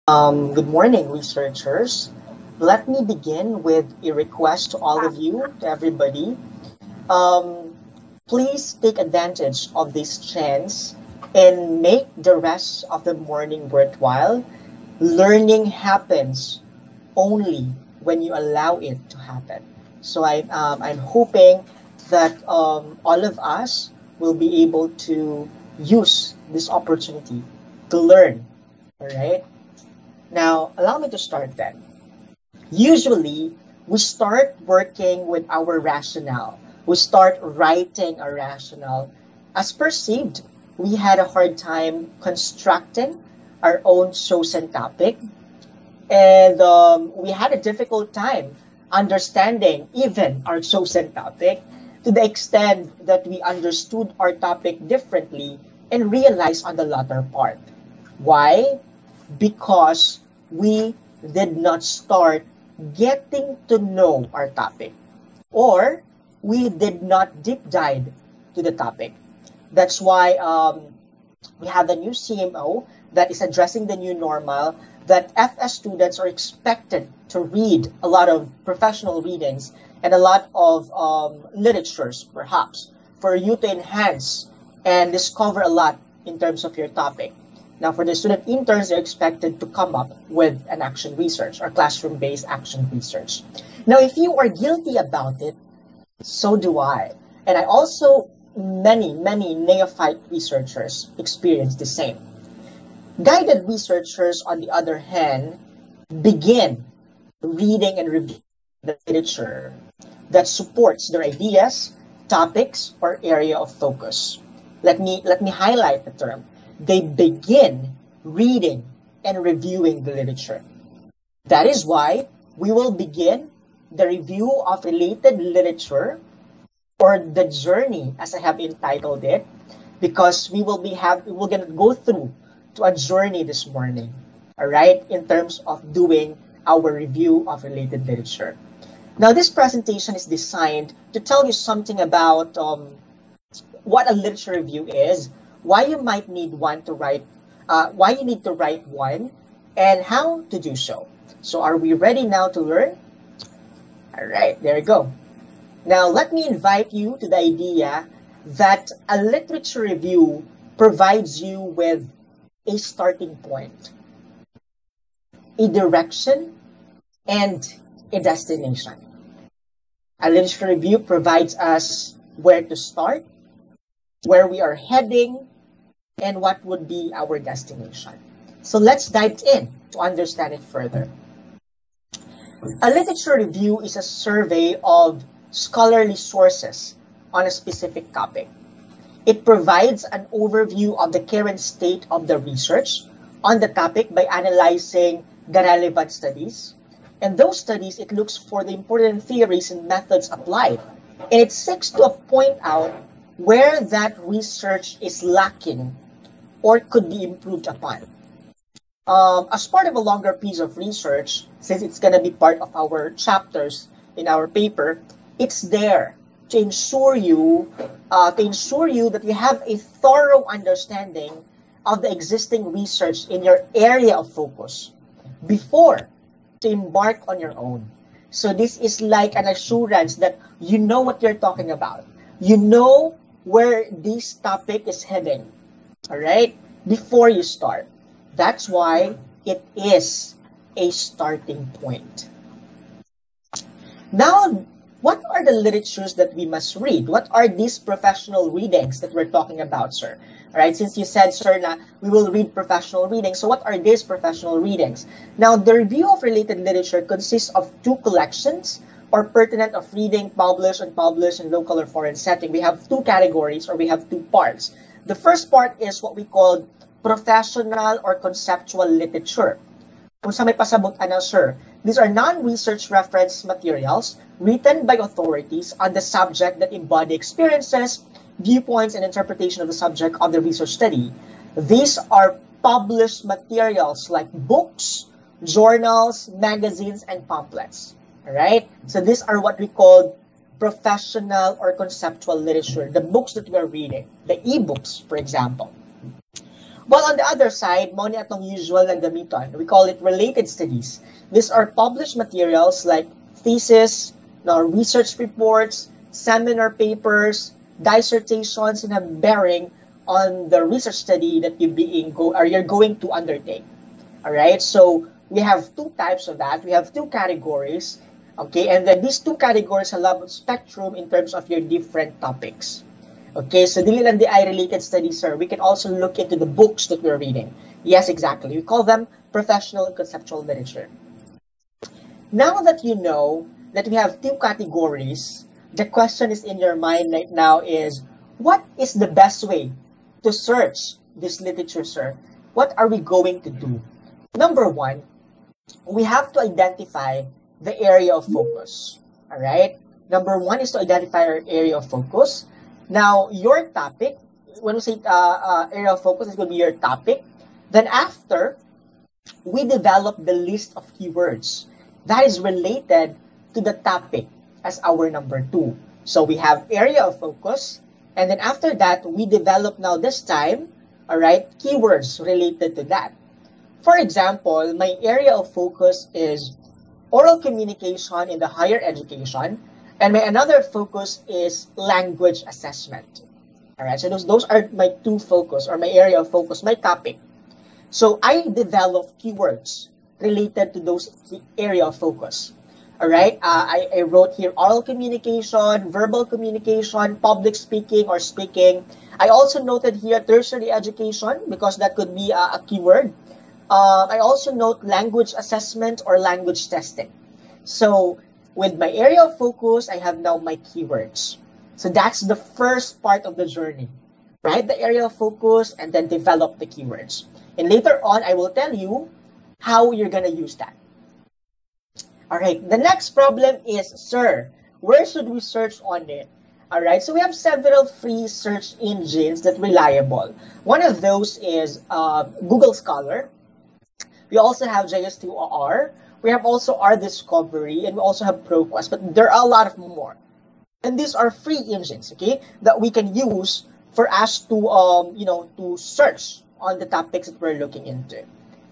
Good morning, researchers. Let me begin with a request to all of you, to everybody. Um, Please take advantage of this chance and make the rest of the morning worthwhile. Learning happens only when you allow it to happen. So I'm hoping that all of us will be able to use this opportunity to learn. All right. Now, allow me to start then. Usually, we start working with our rationale. We start writing our rationale. As perceived, we had a hard time constructing our own chosen topic, and we had a difficult time understanding even our chosen topic to the extent that we understood our topic differently and realized on the latter part. Why? Because we did not start getting to know our topic, or we did not deep dive to the topic. That's why we have a new CMO that is addressing the new normal, that FS students are expected to read a lot of professional readings and a lot of literatures, perhaps, for you to enhance and discover a lot in terms of your topic. Now, for the student interns, they're expected to come up with an action research or classroom-based action research. Now, if you are guilty about it, so do I. And I also, many neophyte researchers experience the same. Guided researchers, on the other hand, begin reading and reviewing the literature that supports their ideas, topics, or area of focus. Let me highlight the term. They begin reading and reviewing the literature. That is why we will begin the review of related literature, or the journey, as I have entitled it, because we're gonna go through to a journey this morning, all right, in terms of doing our review of related literature. Now, this presentation is designed to tell you something about what a literature review is, why you might need one to write, why you need to write one, and how to do so. So, are we ready now to learn? All right, there you go. Now, let me invite you to the idea that a literature review provides you with a starting point, a direction, and a destination. A literature review provides us where to start, where we are heading, and what would be our destination. So let's dive in to understand it further. A literature review is a survey of scholarly sources on a specific topic. It provides an overview of the current state of the research on the topic by analyzing the relevant studies. And those studies, it looks for the important theories and methods applied. And it seeks to point out where that research is lacking or could be improved upon. As part of a longer piece of research, since it's going to be part of our chapters in our paper, it's there to ensure you that you have a thorough understanding of the existing research in your area of focus before to embark on your own. So this is like an assurance that you know what you're talking about. You know where this topic is heading, all right, before you start. That's why it is a starting point. Now, what are the literatures that we must read? What are these professional readings that we're talking about, sir? All right, since you said, sir, na we will read professional readings. So what are these professional readings? Now, the review of related literature consists of two collections or pertinent of reading published and unpublished in local or foreign setting. We have two categories, or we have two parts. The first part is what we call professional or conceptual literature. Kung sa may pasabot na, sir, these are non-research reference materials written by authorities on the subject that embody experiences, viewpoints, and interpretation of the subject of the research study. These are published materials like books, journals, magazines, and pamphlets. All right? So these are what we call professional or conceptual literature, the books that we are reading, the e-books, for example. While on the other side, mo ni atong usual na gamiton. We call it related studies. These are published materials like thesis, research reports, seminar papers, dissertations, and have bearing on the research study that you're going to undertake. All right, so we have two types of that. We have two categories, okay, and then these two categories have a spectrum in terms of your different topics. Okay, so dili lang di ay related studies, sir. We can also look into the books that we're reading. Yes, exactly. We call them professional and conceptual literature. Now that you know that we have two categories, the question is in your mind right now is, what is the best way to search this literature, sir? What are we going to do? Number one, we have to identify the area of focus. All right? Number one is to identify our area of focus. Now, your topic, when we say area of focus, is going to be your topic. Then after, we develop the list of keywords that is related to the topic as our number two. So we have area of focus, and then after that, we develop now this time, all right, keywords related to that. For example, my area of focus is oral communication in the higher education, and my another focus is language assessment. All right, so those are my two focus, or my area of focus, my topic. So I develop keywords related to those area of focus. All right, I wrote here oral communication, verbal communication, public speaking or speaking. I also noted here tertiary education because that could be a keyword. I also note language assessment or language testing. So with my area of focus, I have now my keywords. So that's the first part of the journey. Write the area of focus and then develop the keywords. And later on, I will tell you how you're going to use that. All right, the next problem is, sir, where should we search on it? All right, so we have several free search engines that are reliable. One of those is Google Scholar. We also have JS2OR. We have also RDiscovery, and we also have ProQuest, but there are a lot of more. And these are free engines, okay, that we can use for us to, to search on the topics that we're looking into.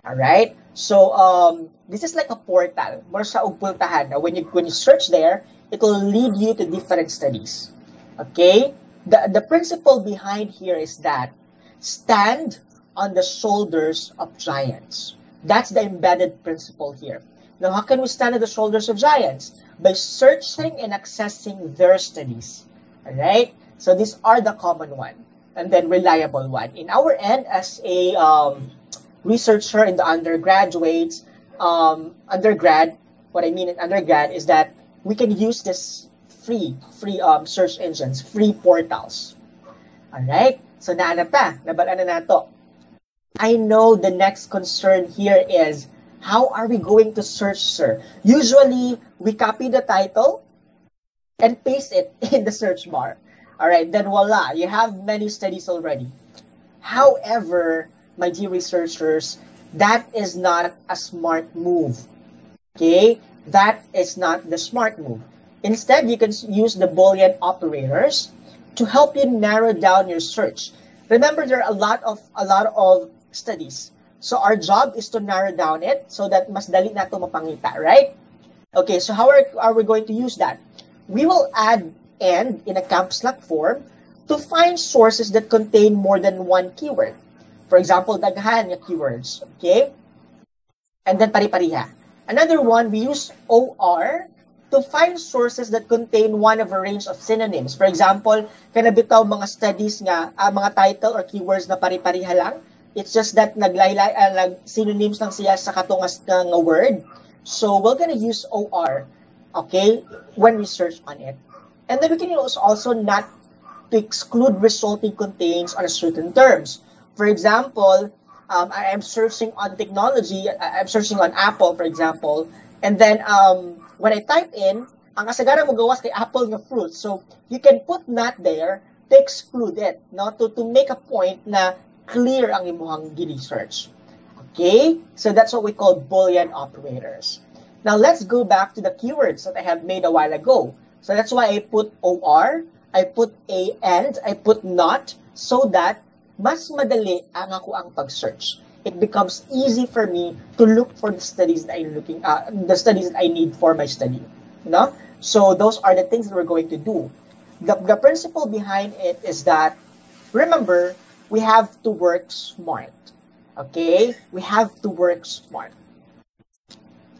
All right. So this is like a portal. More sa ugpultahan. When you search there, it will lead you to different studies. Okay. The principle behind here is that stand on the shoulders of giants. That's the embedded principle here. Now, how can we stand on the shoulders of giants? By searching and accessing their studies. All right. So these are the common one, and then reliable one. In our end, as a researcher in the undergraduates, what I mean in undergrad is that we can use this free search engines, free portals. All right. So naanap ta, nabalaan na nato. I know the next concern here is, how are we going to search, sir? Usually, we copy the title and paste it in the search bar. All right, then voila, you have many studies already. However, my dear researchers, that is not a smart move. Okay, that is not the smart move. Instead, you can use the Boolean operators to help you narrow down your search. Remember, there are a lot of studies. So our job is to narrow down it so that mas dali na ito mapangita, right? Okay, so how are we going to use that? We will add "and" in a caps lock form to find sources that contain more than one keyword. For example, daghan yung keywords, okay? And then pari-pariha. Another one, we use "or" to find sources that contain one of a range of synonyms. For example, kanabitaw mga studies nga, mga title or keywords na pari-pariha lang. It's just that synonyms lang siya sa katungas ng word. So we're gonna use "or," okay, when we search on it. And then we can use also "not" to exclude resulting contains on a certain terms. For example, I am searching on technology, I'm searching on Apple, for example, and then when I type in, ang kasagara mo gawas kay Apple nga fruit. So you can put "not" there to exclude it, no? To make a point na clear ang imuhang gini-search. Okay? So that's what we call Boolean operators. Now let's go back to the keywords that I have made a while ago. So that's why I put "or," I put "and," I put "not," so that mas madali ang ako ang pag-search. It becomes easy for me to look for the studies that the studies that I need for my study. You know? So those are the things that we're going to do. The principle behind it is that, remember, we have to work smart. Okay? We have to work smart.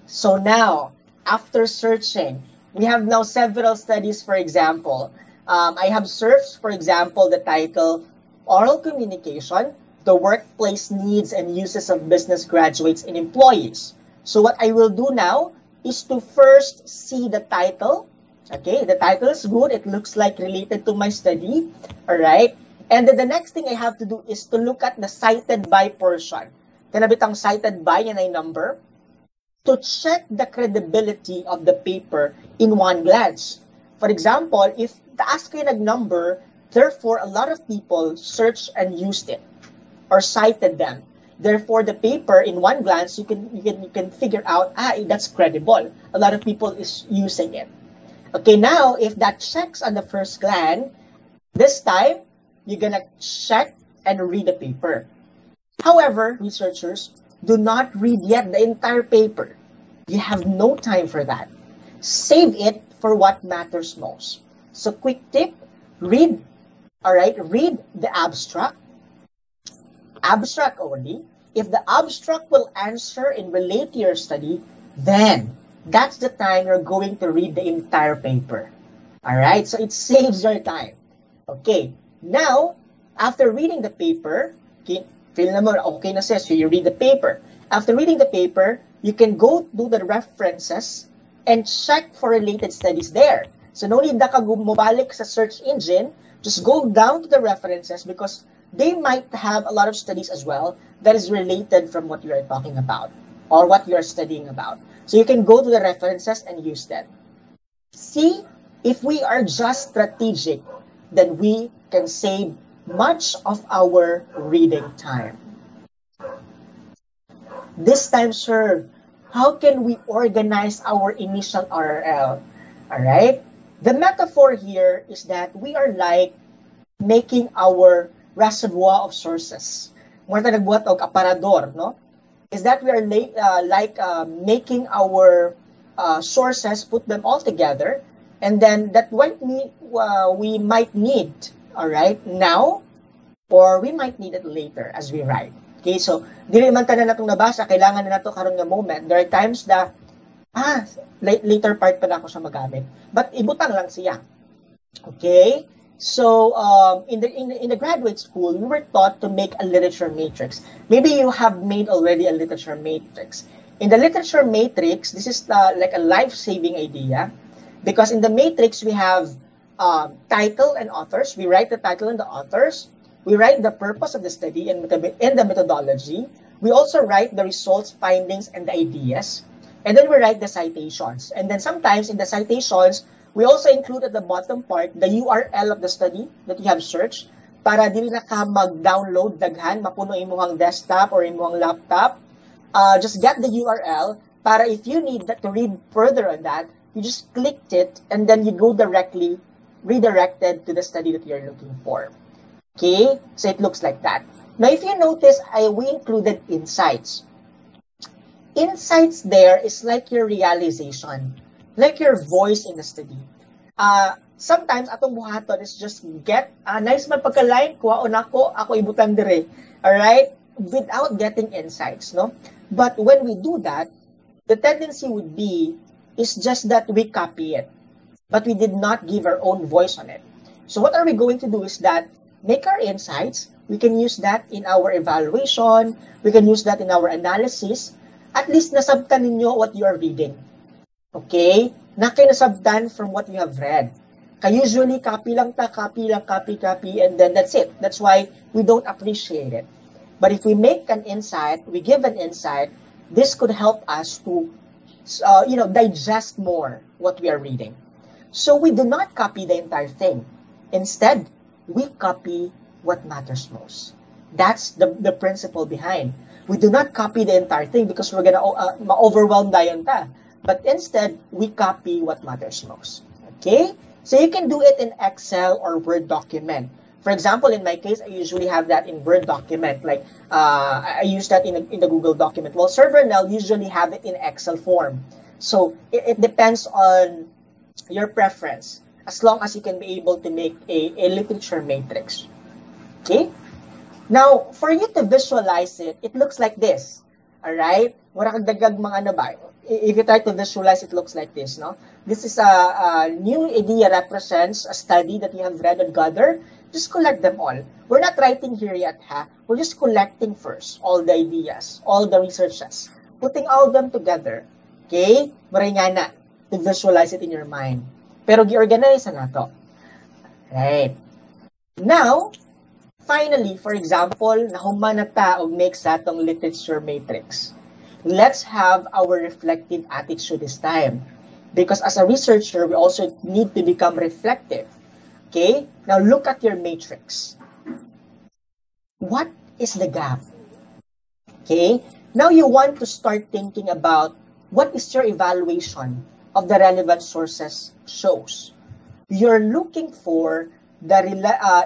So now, after searching, we have now several studies, for example. I have searched, for example, the title, Oral Communication, the Workplace Needs and Uses of Business Graduates and Employees. So what I will do now is to first see the title. Okay, the title is good. It looks like related to my study. All right. And then the next thing I have to do is to look at the cited by portion. Kanabit ang cited by, yan ay number, to check the credibility of the paper in one glance. For example, if taas kayo nag-number, therefore a lot of people searched and used it or cited them. Therefore, the paper in one glance, you can figure out, that's credible. A lot of people is using it. Okay, now, if that checks on the first glance, this time, you're gonna check and read the paper. However, researchers, do not read yet the entire paper. You have no time for that. Save it for what matters most. So, quick tip, read the abstract only. If the abstract will answer and relate to your study, then that's the time you're going to read the entire paper. All right, so it saves your time. Okay, now, after reading the paper, okay, feel naman okay na siya, so you read the paper. After reading the paper, you can go to the references and check for related studies there. So no need na ka bumalik sa search engine, just go down to the references because they might have a lot of studies as well that is related from what you are talking about or what you are studying about. So you can go to the references and use them. See, if we are just strategic, then we can save much of our reading time. This time, sir, how can we organize our initial RRL? All right? The metaphor here is that we are like making our reservoir of sources. More than nagbuhat og aparador, no? Is that we are making our sources, put them all together, and then that we might need, all right, now, or we might need it later as we write. Okay, so dili man tanan natong nabasa, kailangan na nato karon nga moment. There are times that later part pa na ako siya magamit. But ibutang lang siya. Okay? So, in the graduate school, we were taught to make a literature matrix. Maybe you have made already a literature matrix. In the literature matrix, this is like a life-saving idea because in the matrix, we have title and authors. We write the title and the authors. We write the purpose of the study and the methodology. We also write the results, findings, and the ideas. And then we write the citations. And then sometimes in the citations, we also include at the bottom part the URL of the study that you have searched para dili na ka mag-download daghan, mapuno imong desktop or imong laptop. Just get the URL para if you need to read further on that, you just clicked it and then you go directly redirected to the study that you're looking for. Okay? So it looks like that. Now, if you notice, we included insights. Insights there is like your realization, like your voice in the study. Sometimes, atong buhaton is just get, nice man pagka-line, kuhaon ako ibutan dire. Alright? Without getting insights, no? But when we do that, the tendency would be, is just that we copy it. But we did not give our own voice on it. So what are we going to do is that, make our insights, we can use that in our evaluation, we can use that in our analysis, at least nasabtan ninyo what you are reading. Okay? Na kayo nasabtan from what you have read. Usually, copy, and then that's it. That's why we don't appreciate it. But if we make an insight, we give an insight, this could help us to, digest more what we are reading. So we do not copy the entire thing. Instead, we copy what matters most. That's the principle behind. We do not copy the entire thing because we're gonna ma-overwhelm dayon ta. But instead, we copy what matters most. Okay? So you can do it in Excel or Word document. For example, in my case, I usually have that in Word document. Like, I use that in the Google document. Well, ServerNow usually have it in Excel form. So it depends on your preference, as long as you can be able to make a literature matrix. Okay? Now, for you to visualize it, it looks like this. All right? Wala kang dagdag mga ano ba? If you try to visualize, it looks like this, no? This is a new idea represents a study that you have read and gathered. Just collect them all. We're not writing here yet, ha? We're just collecting first all the ideas, all the researches, putting all of them together. Okay? Maray nga na to visualize it in your mind. Pero gi-organize na to. Right. Now, finally, for example, nahuman na ta og make sa atong literature matrix. Let's have our reflective attitude this time. Because as a researcher, we also need to become reflective. Okay? Now look at your matrix. What is the gap? Okay? Now you want to start thinking about what is your evaluation of the relevant sources shows. You're looking for the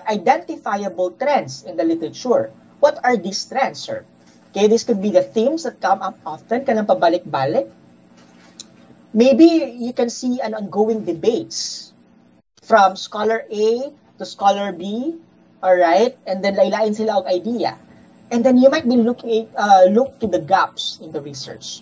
identifiable trends in the literature. What are these trends, sir? Okay, this could be the themes that come up often, kanang pabalik-balik. Maybe you can see an ongoing debates from scholar A to scholar B, all right? And then laylain sila og idea. And then you might be looking look to the gaps in the research.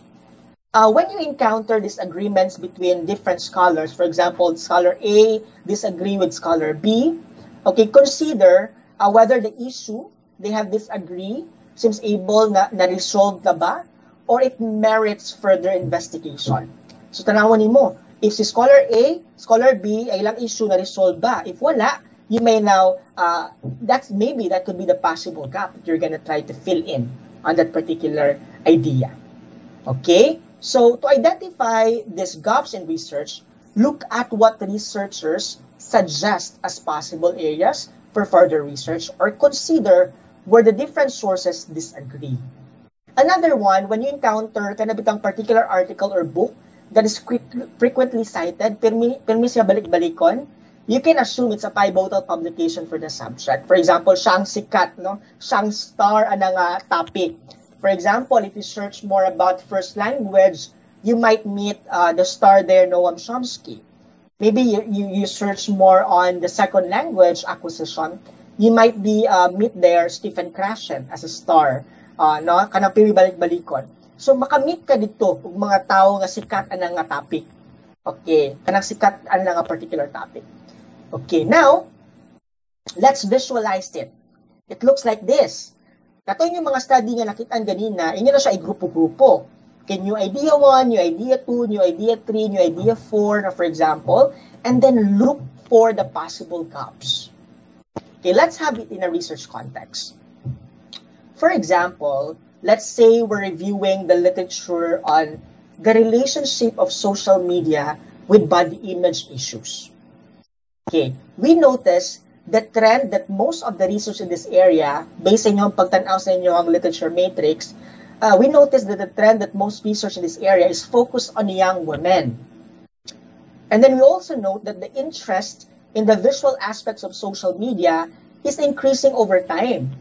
When you encounter disagreements between different scholars, for example, scholar A disagree with scholar B, okay, consider whether the issue they have disagree seems able na resolve na ba, or it merits further investigation. So tanawon nimo, if si scholar A, scholar B ay ilang issue na resolve ba? If wala, you may now that could be the possible gap that you're gonna try to fill in on that particular idea. Okay? So to identify these gaps in research, look at what researchers suggest as possible areas for further research, or consider where the different sources disagree. Another one, when you encounter kanabitang particular article or book that is frequently cited, pirmi siya balik-balikon, you can assume it's a pivotal publication for the subject. For example, siyang sikat, no? Siyang star anang topic. For example, if you search more about first language, you might meet the star there, Noam Chomsky. Maybe you search more on the second language acquisition, you might be meet there Stephen Krashen as a star, no? Kanang pili balik-balikon. So makamit ka dito ug mga tao nga sikat anang nga topic. Okay, kanang sikat anang nga particular topic. Okay, now let's visualize it. It looks like this. Katoy yung mga study nga nakitaan ganina, inyo na siya i-grupo-grupo. Okay, new idea 1, new idea 2, new idea 3, new idea 4, for example, and then look for the possible gaps. Okay, let's have it in a research context. For example, let's say we're reviewing the literature on the relationship of social media with body image issues. Okay, we notice the trend that most of the research in this area, based on yung pagtanaw sa inyong literature matrix, we notice that the trend that most research in this area is focused on young women. And then we also note that the interest in the visual aspects of social media is increasing over time.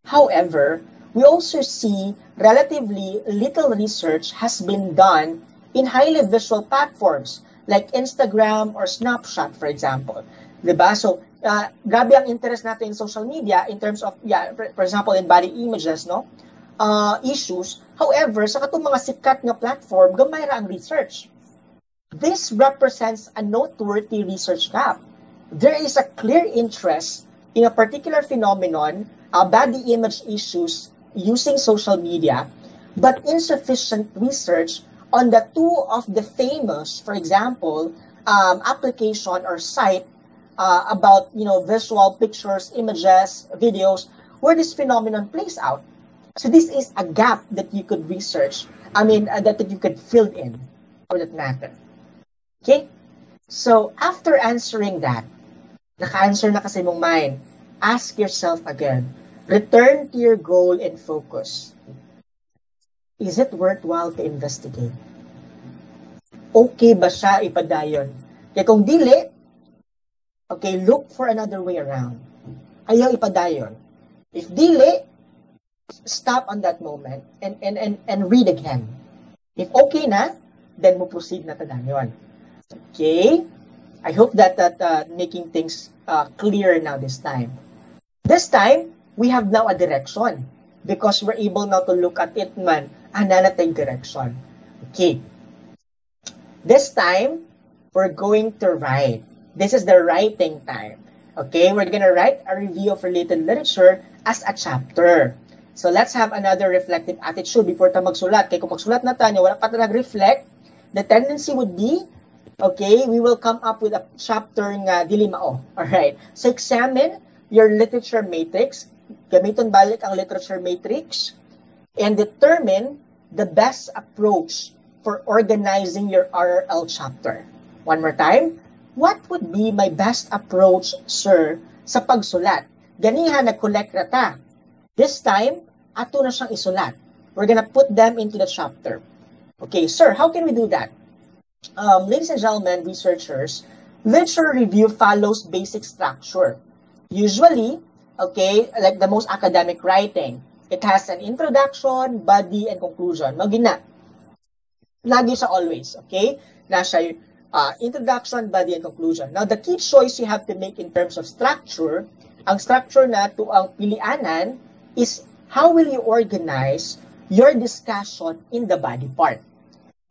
However, we also see relatively little research has been done in highly visual platforms like Instagram or Snapchat, for example. Diba? So, grabe ang interest natin in social media in terms of, for example, in body images, no? Issues. However, sa katong mga sikat nga platform, gamay ra ang research. This represents a noteworthy research gap. There is a clear interest in a particular phenomenon, body image issues using social media, but insufficient research on the two of the famous, for example, application or site about visual pictures, images, videos, where this phenomenon plays out. So this is a gap that you could research. That you could fill in, for that matter. Okay? So after answering that, naka-answer na kasi mong mind, ask yourself again, return to your goal and focus. Is it worthwhile to investigate? Okay ba siya ipadayon? Kaya kung dili, okay, look for another way around. ayaw ipadayon. If dili, stop on that moment and read again. If okay na, then mo proceed na tadayon. Okay? I hope that making things clear now this time. This time, we have now a direction because we're able now to look at it man, ananatay direction. Okay. This time, we're going to write. This is the writing time. Okay, we're going to write a review of related literature as a chapter. So let's have another reflective attitude before ta magsulat. Kaya kung magsulat na tayo, wala pa ta nag-reflect, the tendency would be, okay, we will come up with a chapter nga dili mao. Alright, so examine your literature matrix. Gamiton balik ang literature matrix and determine the best approach for organizing your RRL chapter. One more time, what would be my best approach, sir, sa pagsulat? Ganiha, nag-collect na ta. This time, ato na siyang isulat. We're gonna put them into the chapter. Okay, sir, how can we do that? Ladies and gentlemen, researchers, literature review follows basic structure. Usually, okay, like the most academic writing, it has an introduction, body, and conclusion. Magina. Lagi siya always, okay? Nasa introduction, body, and conclusion. Now, the key choice you have to make in terms of structure, ang structure na to ang pilianan is how will you organize your discussion in the body part.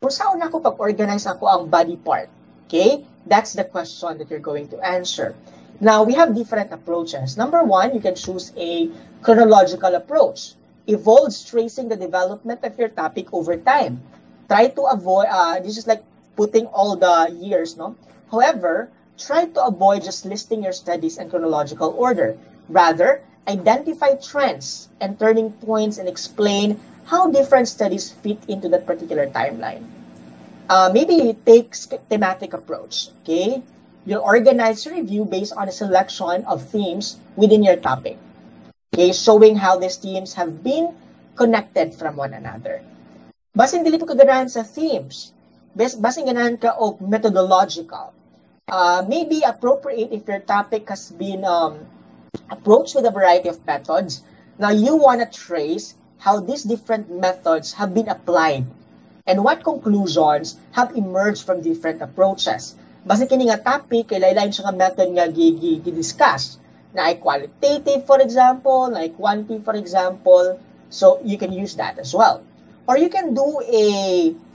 Kung saan ako pag-organize ako ang body part, okay? That's the question that you're going to answer. Now, we have different approaches. Number one, you can choose a chronological approach. Evolves tracing the development of your topic over time. Try to avoid, this is like putting all the years, no? However, try to avoid just listing your studies in chronological order. Rather, identify trends and turning points and explain how different studies fit into that particular timeline. Maybe take thematic approach, okay? You'll organize your review based on a selection of themes within your topic, okay? Showing how these themes have been connected from one another. Basin dili po kaganahan sa themes. Basin ganahan ka of methodological. Maybe appropriate if your topic has been approached with a variety of methods. Now, you want to trace how these different methods have been applied and what conclusions have emerged from different approaches. Basta kini nga topic, kailangan siya nga method nga gi-discuss. Na ay qualitative, for example, na ay quantity, for example. So, you can use that as well. Or you can do a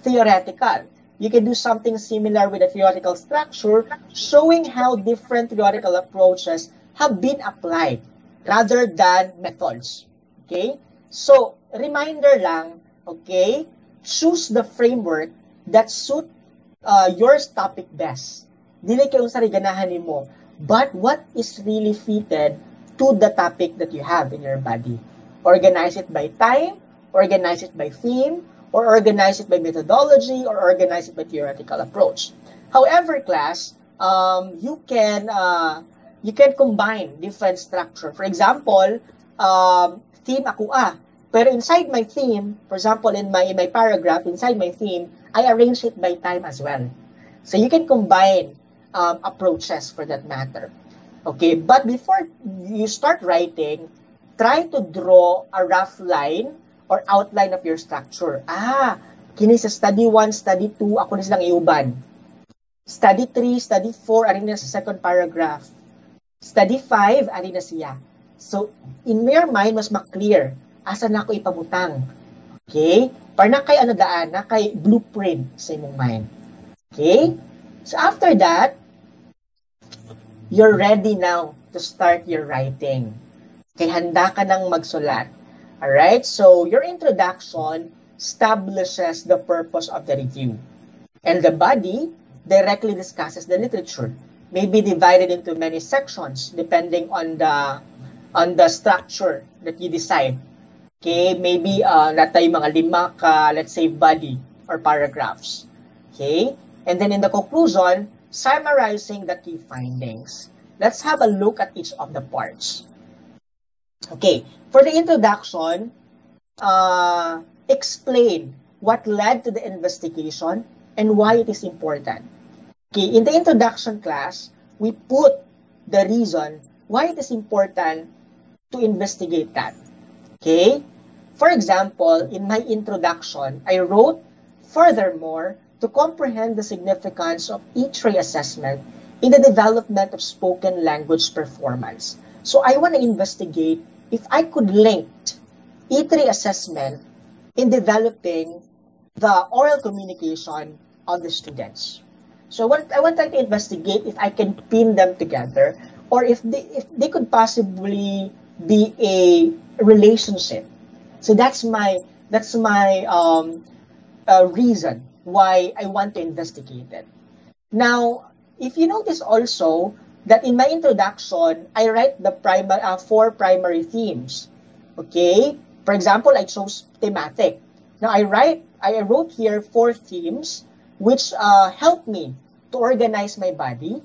theoretical. You can do something similar with a theoretical structure, showing how different theoretical approaches have been applied rather than methods. Okay? So, reminder lang, okay, choose the framework that suit your topic best. Dili kayo sa ganahan mo, but what is really fitted to the topic that you have in your body. Organize it by time, organize it by theme, or organize it by methodology, or organize it by theoretical approach. However, class, you can combine different structure. For example, theme ako pero inside my theme, for example, in my paragraph, inside my theme, I arrange it by time as well. So you can combine approaches for that matter. Okay, but before you start writing, try to draw a rough line or outline of your structure. Kini sa study 1, study 2, ako na silang iuban. Study 3, study 4, ari na sa second paragraph. Study 5, ari na siya. So, in your mind, mas maklear. Asa na ako ipamutang. Okay? Para na kay daan, na kay blueprint sa imong mind. Okay? So, after that, you're ready now to start your writing. Okay, handa ka nang magsulat. Alright? So, your introduction establishes the purpose of the review. And the body directly discusses the literature. Maybe divided into many sections depending on the structure that you decide. Okay? Maybe natay mga 5 ka, let's say, body or paragraphs. Okay? And then in the conclusion, summarizing the key findings. Let's have a look at each of the parts. Okay, for the introduction, explain what led to the investigation and why it is important. Okay, in the introduction class, we put the reason why it is important to investigate that. Okay? For example, in my introduction, I wrote, furthermore, to comprehend the significance of E3 assessment in the development of spoken language performance. So I want to investigate if I could link E3 assessment in developing the oral communication of the students. So I want to investigate if I can pin them together, or if they could possibly be a relationship. So that's my reason why I want to investigate it. Now, if you notice also that in my introduction, I write the 4 primary themes. Okay? For example, I chose thematic. Now, I wrote here 4 themes which help me to organize my body.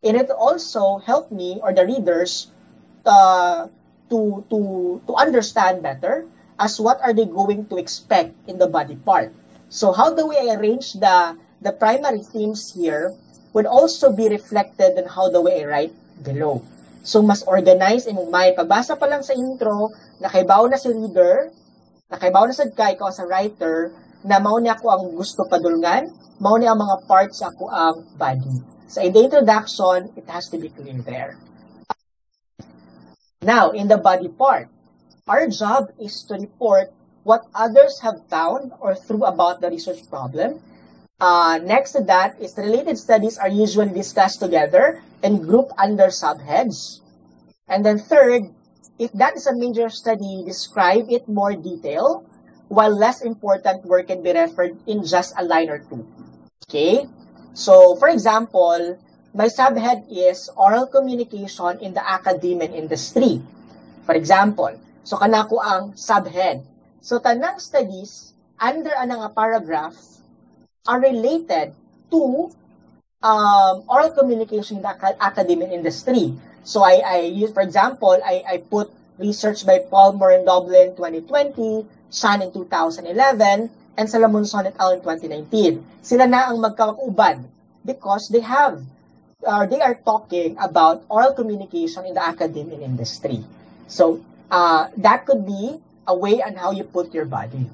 And it also helped me, or the readers, to understand better as what are they going to expect in the body part. So how the way I arrange the primary themes here would also be reflected in how the way I write below. So mas organized in mind. Pagbasa pa lang sa intro, nakaibaw na si reader, nakaibaw na sad ka, ikaw sa writer, na mao ni ako ang gusto padulngan, mao ni ang mga parts ako ang body. So in the introduction, it has to be clear there. Now, in the body part, our job is to report what others have found or through about the research problem. Next to that is related studies are usually discussed together and grouped under subheads. And then third, if that is a major study, describe it more detail, while less important work can be referred in just a line or two. Okay? So, for example, my subhead is oral communication in the academia industry. For example, so kanako ang subhead. So, tanang studies under anang paragraph are related to oral communication in the academic industry. So I use, for example, I put research by Palmer and Dublin 2020, Shan in 2011, and Salamonson et al. In 2019. Sila na ang magkakauban because they are talking about oral communication in the academic industry. So that could be a way on how you put your body.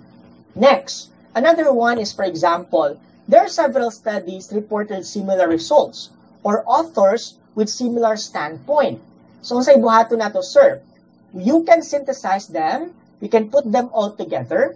Next, another one is, for example, there are several studies reported similar results or authors with similar standpoint. So sa ibuhato na to, sir, you can synthesize them, you can put them all together,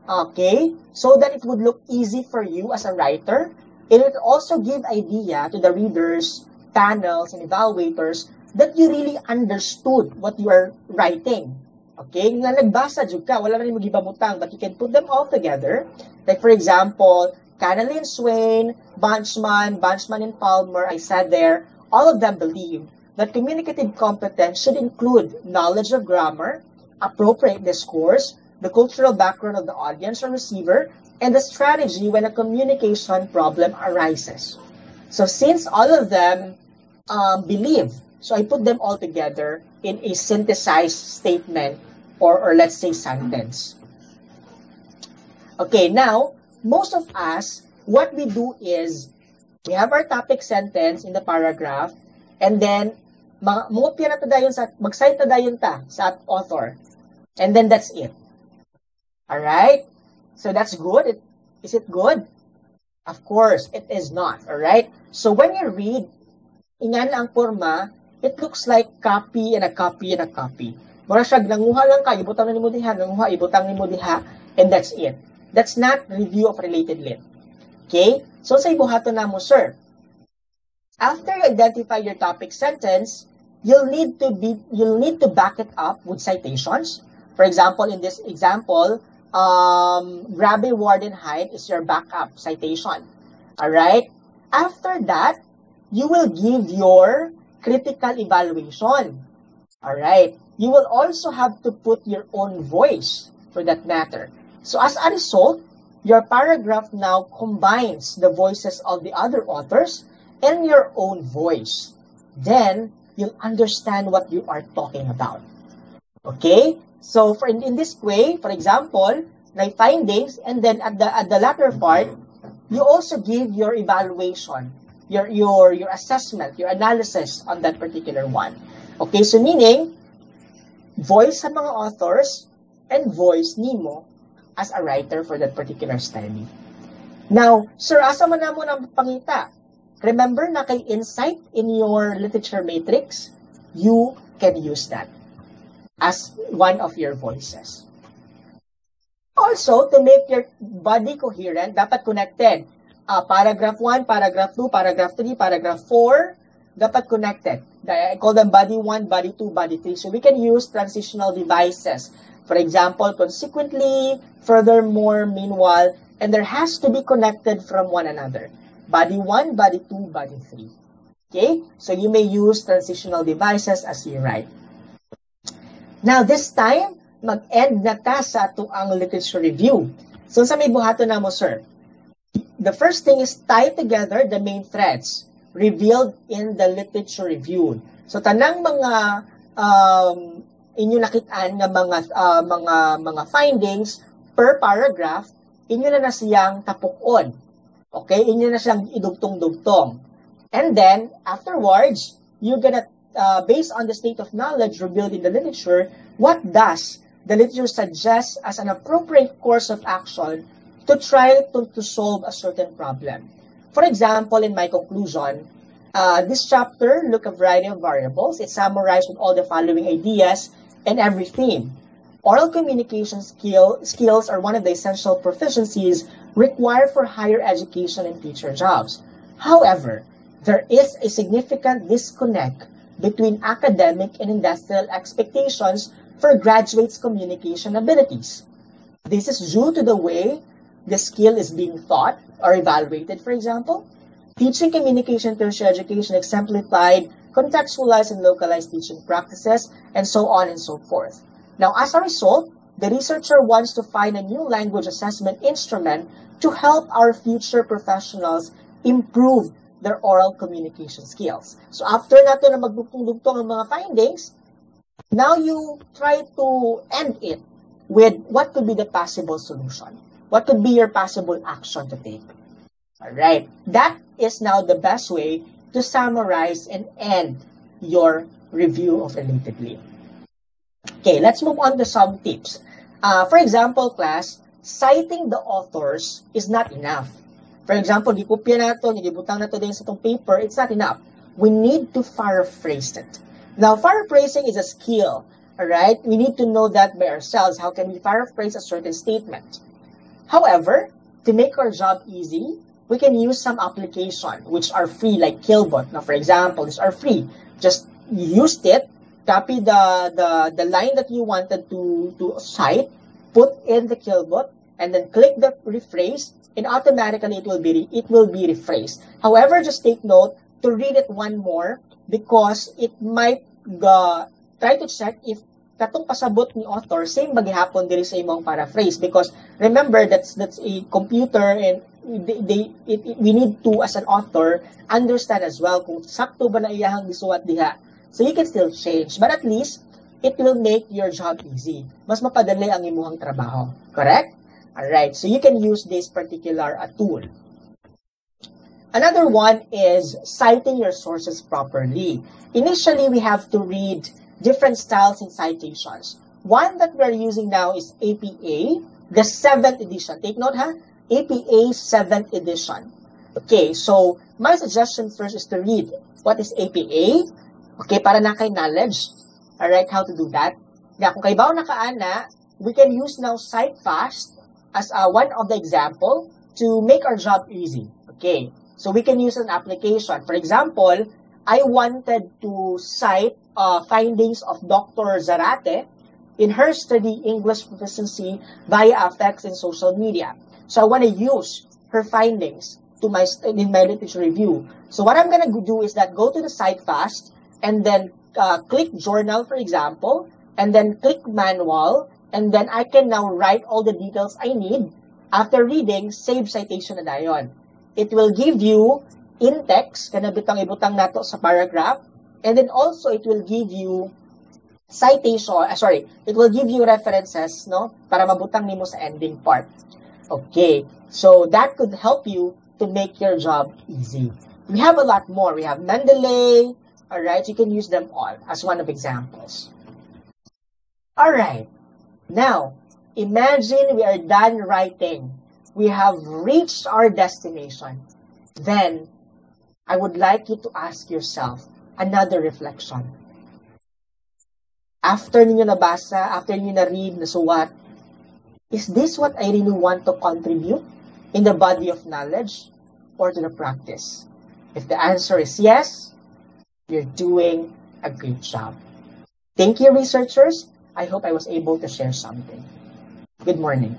okay, so that it would look easy for you as a writer. It would also give idea to the readers, panels, and evaluators that you really understood what you are writing. Okay, nga nagbasa jud ka, wala na rin magibamutang, but you can put them all together. Like for example, Connelly and Swain, Bunchman and Palmer, I said there, all of them believe that communicative competence should include knowledge of grammar, appropriate discourse, the cultural background of the audience or receiver, and the strategy when a communication problem arises. So since all of them believe, so I put them all together in a synthesized statement or let's say sentence. Okay, now, most of us, what we do is, we have our topic sentence in the paragraph, and then, mag-cite na dayon ta sa author. And then that's it. Alright? So that's good. Is it good? Of course, it is not. Alright? So when you read, ingan ang forma, it looks like copy and a copy and a copy. Mura siya, nanguha lang ka, ibutang na ni mo diha, nanguha, ibutang ni mo diha, and that's it. That's not review of related lit. Okay? So sa ibuhato na mo, sir, after you identify your topic sentence, you'll need to back it up with citations. For example, in this example, Grabe, Warden, Height is your backup citation. Alright? After that, you will give your critical evaluation. Alright? You will also have to put your own voice for that matter. So as a result, your paragraph now combines the voices of the other authors and your own voice. Then, you'll understand what you are talking about. Okay? So, in this way, for example, like findings, and then at the latter part, you also give your evaluation, your assessment, your analysis on that particular one. Okay, so meaning, voice sa mga authors and voice nimo as a writer for that particular study. Now, sir, asa man namo nang pangita? Remember na kay insight in your literature matrix, you can use that as one of your voices. Also, to make your body coherent, dapat connected. Paragraph 1, paragraph 2, paragraph 3, paragraph 4, dapat connected. I call them body 1, body 2, body 3. So we can use transitional devices. For example, consequently, furthermore, meanwhile, and there has to be connected from one another. Body 1, body 2, body 3. Okay? So you may use transitional devices as you write. Now, this time, mag-end na ta sa ato ang literature review. So, sa may buhato na mo, sir. The first thing is tie together the main threads revealed in the literature review. So, tanang mga inyo nakitaan nga mga findings per paragraph, inyo na siyang tapukon. Okay? Inyo na siyang idugtong-dugtong. And then, afterwards, you're gonna, based on the state of knowledge revealed in the literature, what does the literature suggest as an appropriate course of action to try to solve a certain problem? For example, in my conclusion, this chapter look a variety of variables. It's summarized with all the following ideas and every theme. Oral communication skills are one of the essential proficiencies required for higher education and future jobs. However, there is a significant disconnect between academic and industrial expectations for graduates' communication abilities. This is due to the way the skill is being taught or evaluated, for example. Teaching communication tertiary education exemplified, contextualized, and localized teaching practices, and so on and so forth. Now, as a result, the researcher wants to find a new language assessment instrument to help our future professionals improve their oral communication skills. So after natin na magdugtong-dugtong ang mga findings, now you try to end it with what could be the possible solution. What could be your possible action to take? Alright, that is now the best way to summarize and end your review of Relatedly. Okay, let's move on to some tips. For example, class, citing the authors is not enough. For example, gikopya nato, gibutang nato din sa itong paper, it's not enough. We need to paraphrase it. Now, paraphrasing is a skill, alright? We need to know that by ourselves. How can we paraphrase a certain statement? However, to make our job easy, we can use some application which are free, like Killbot. Now, for example, these are free. Just use it, copy the line that you wanted to cite, put in the Killbot, and then click the rephrase, and automatically it will be rephrased. However, just take note to read it one more because it might try to check if katong pasabot ni author same maghihapon diri sa imong paraphrase, because remember that's a computer and we need to, as an author, understand as well kung sakto ba na iyahang gisuwat diha. So you can still change, but at least it will make your job easy. Mas mapadali ang imuhang trabaho. Correct? Alright, so you can use this particular tool. Another one is citing your sources properly. Initially, we have to read different styles in citations. One that we're using now is APA, the 7th edition. Take note, ha? APA 7th edition. Okay, so my suggestion first is to read what is APA. Okay, para na kay knowledge. Alright, how to do that. Now, kung kaibaw na kaana, we can use now CiteFast as one of the example to make our job easy. Okay, so we can use an application. For example, I wanted to cite findings of Dr. Zarate in her study English proficiency via effects in social media. So I want to use her findings in my literature review. So what I'm going to do is that go to the CiteFast and then click journal, for example, and then click manual, and then I can now write all the details I need. After reading, save citation na dayon. It will give you in text, kana bitang-ibutang nato sa paragraph, and then also it will give you citation, it will give you references, no, para mabutang nimo sa ending part. Okay, so that could help you to make your job easy. We have a lot more. We have Mendeley, All right, you can use them all as one of examples. All right, now imagine we are done writing. We have reached our destination. Then, I would like you to ask yourself another reflection. After ninyo nabasa, after ninyo na-read, nasuwat, is this what I really want to contribute in the body of knowledge or to the practice? If the answer is yes, you're doing a great job. Thank you, researchers. I hope I was able to share something. Good morning.